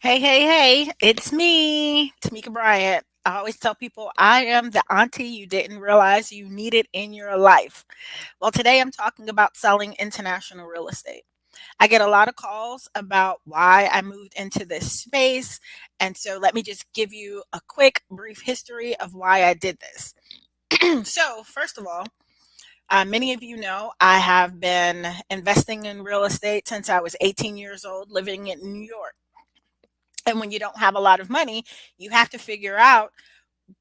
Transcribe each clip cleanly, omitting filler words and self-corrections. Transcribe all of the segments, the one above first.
Hey, hey, hey, it's me, Tamika Bryant. I always tell people I am the auntie you didn't realize you needed in your life. Well, today I'm talking about selling international real estate. I get a lot of calls about why I moved into this space. And so let me just give you a quick, brief history of why I did this. So, first of all, many of you know I have been investing in real estate since I was 18 years old, living in New York. And when you don't have a lot of money, you have to figure out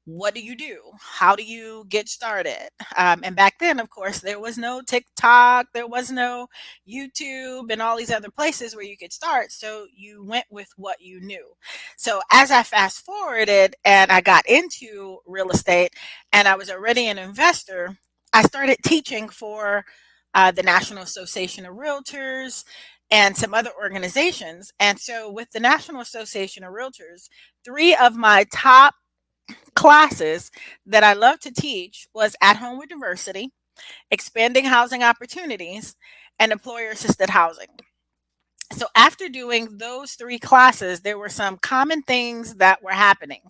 what do you do? How do you get started? And back then, of course, there was no TikTok, there was no YouTube, and all these other places where you could start. So you went with what you knew. So as I fast forwarded and I got into real estate and I was already an investor, I started teaching for the National Association of Realtors and some other organizations. And so with the National Association of Realtors, three of my top classes that I love to teach was At Home with Diversity, Expanding Housing Opportunities, and Employer Assisted Housing. So after doing those three classes, there were some common things that were happening.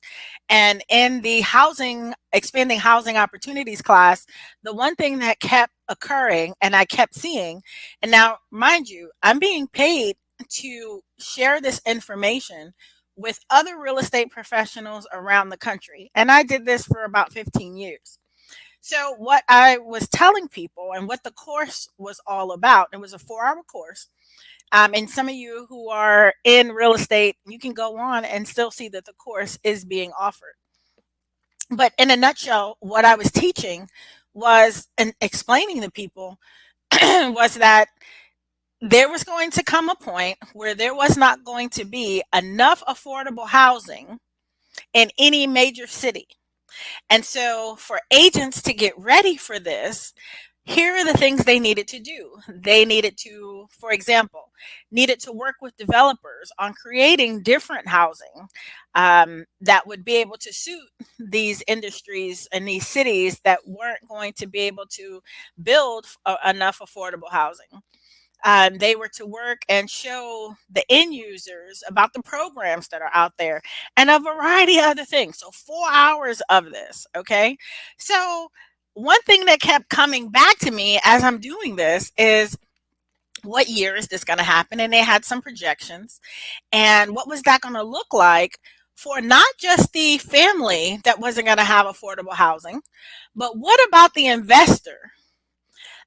And in the housing, expanding housing opportunities class, the one thing that kept occurring and I kept seeing, and now mind you, I'm being paid to share this information with other real estate professionals around the country. And I did this for about 15 years. So, what I was telling people and what the course was all about, it was a 4 hour course, and some of you who are in real estate, you can go on and still see that the course is being offered. But in a nutshell, what I was teaching was and explaining to people was that there was going to come a point where there was not going to be enough affordable housing in any major city. And so, for agents to get ready for this, here are the things they needed to do. They needed to, for example, needed to work with developers on creating different housing that would be able to suit these industries and these cities that weren't going to be able to build enough affordable housing. They were to work and show the end users about the programs that are out there and a variety of other things. So, 4 hours of this, okay? So, one thing that kept coming back to me as I'm doing this is what year is this going to happen? And they had some projections. And what was that going to look like for not just the family that wasn't going to have affordable housing, but what about the investor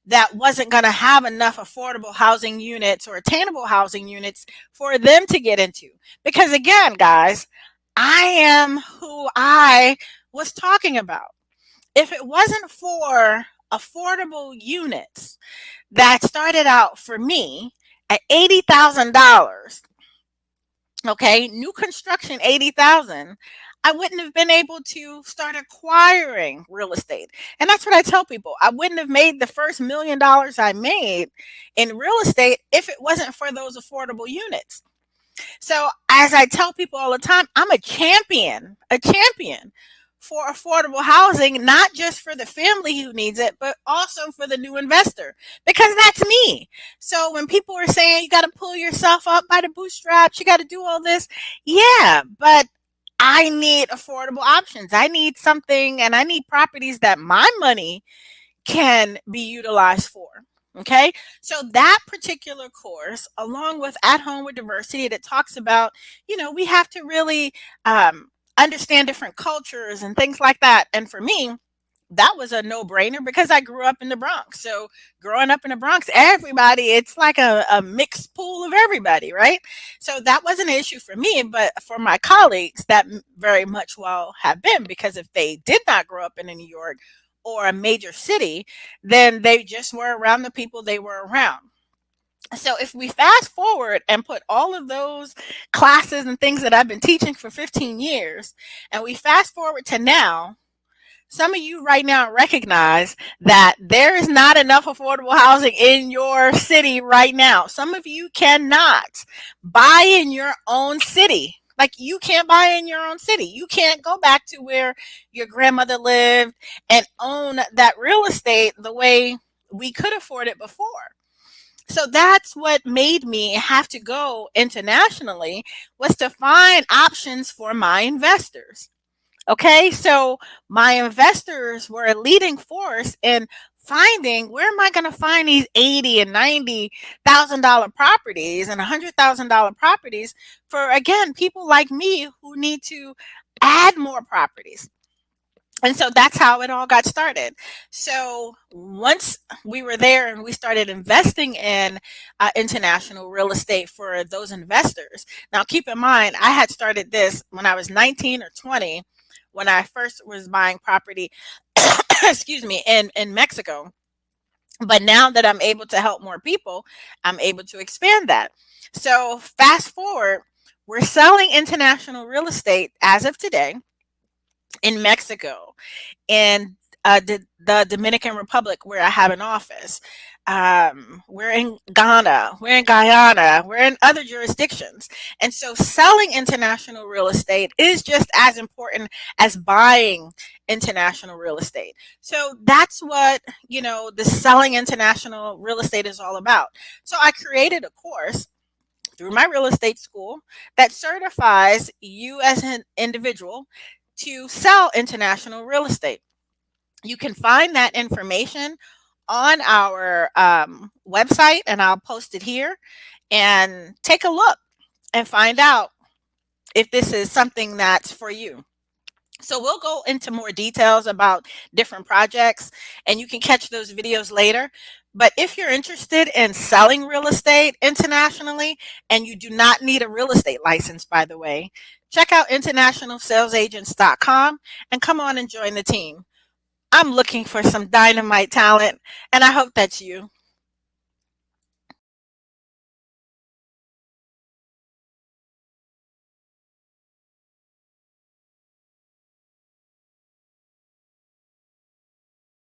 that wasn't going to have enough affordable housing units or attainable housing units for them to get into? Because again, guys, I am who I was talking about. If it wasn't for affordable units that started out for me at $80,000, okay, new construction 80,000, I wouldn't have been able to start acquiring real estate. And that's what I tell people. I wouldn't have made the first $1 million I made in real estate if it wasn't for those affordable units. So, as I tell people all the time, I'm a champion for affordable housing, not just for the family who needs it, but also for the new investor, because that's me. So, when people are saying you got to pull yourself up by the bootstraps, you got to do all this, yeah, but I need affordable options. I need something and I need properties that my money can be utilized for. Okay, so that particular course, along with At Home with Diversity, that talks about, we have to really understand different cultures and things like that. And for me, that was a no brainer because I grew up in the Bronx. So, growing up in the Bronx, everybody, it's like a mixed pool of everybody, right? So, that wasn't an issue for me, but for my colleagues, that very much well have been because if they did not grow up in a New York or a major city, then they just were around the people they were around. So if we fast forward and put all of those classes and things that I've been teaching for 15 years, and we fast forward to now, some of you right now recognize that there is not enough affordable housing in your city right now. Some of you cannot buy in your own city. Like, you can't buy in your own city. You can't go back to where your grandmother lived and own that real estate the way we could afford it before. So that's what made me have to go internationally, was to find options for my investors. Okay, so my investors were a leading force in finding, where am I going to find these 80 and $90,000 properties and $100,000 properties for, again, people like me who need to add more properties. And so that's how it all got started. So once we were there and we started investing in international real estate for those investors. Now, keep in mind, I had started this when I was 19 or 20, when I first was buying property, excuse me, in Mexico. But now that I'm able to help more people, I'm able to expand that. So fast forward, we're selling international real estate as of today in Mexico, in the Dominican Republic, where I have an office. We're in Ghana, we're in Guyana, we're in other jurisdictions. And so selling international real estate is just as important as buying international real estate. So that's what, the selling international real estate is all about. So I created a course through my real estate school that certifies you as an individual to sell international real estate. You can find that information on our website, and I'll post it here, and take a look and find out if this is something that's for you. So we'll go into more details about different projects, and you can catch those videos later. But if you're interested in selling real estate internationally, and you do not need a real estate license, by the way, check out internationalsalesagents.com and come on and join the team. I'm looking for some dynamite talent, and I hope that's you.